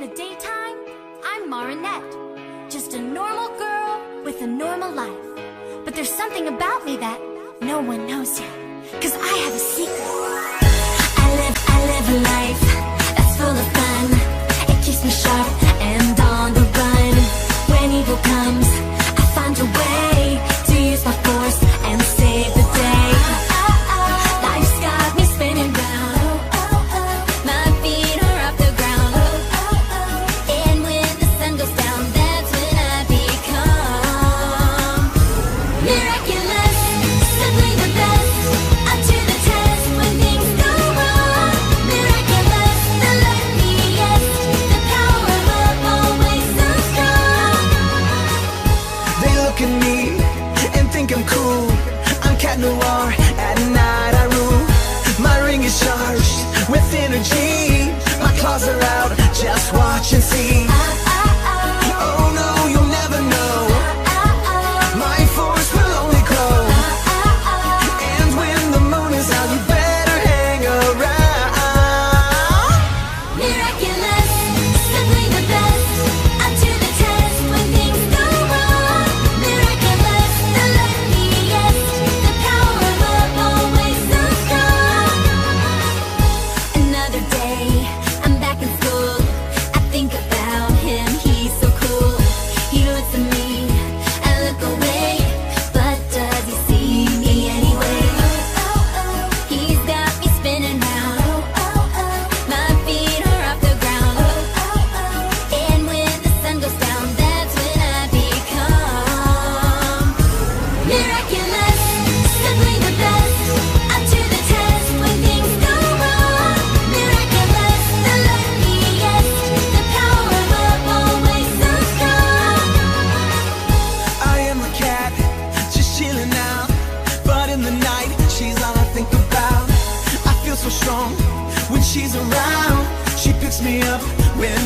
in the daytime, I'm Marinette. Just a normal girl with a normal life. But there's something about me that no one knows yet. 'Cause I have a secret. I live a life that's full of fun. It keeps me sharp and on the run. When evil comes, I find a way to use my force and save the day. Life's got me spinning round. My feet are off the ground. And when the sun goes down, that's when I become miraculous, simply the best. Up to the test when things go wrong. Miraculous, the luckiest. The power of love, always so strong. They look at me and think I'm cool. I'm Cat Noir, at night I rule. My ring is charged with energy. My claws are out, just watch and see. Oh no, you'll never know. My force will only grow. And when the moon is out, you better hang around. Miraculous, simply the best. Up to the test when things go wrong. Miraculous, the luckiest. The power of love, always so strong. Another day, I'm back in school. I think about him, he's so cool. He looks at me, I look away. But does he see me anyway? He's got me spinning round. My feet are off the ground. And when the sun goes down, that's when I become miraculous, simply the best. Up to the test when things go wrong. Miraculous, the luckiest. The power of love, always so strong. I am a cat, just chilling out. But in the night, she's all I think about. I feel so strong when she's around. She picks me up when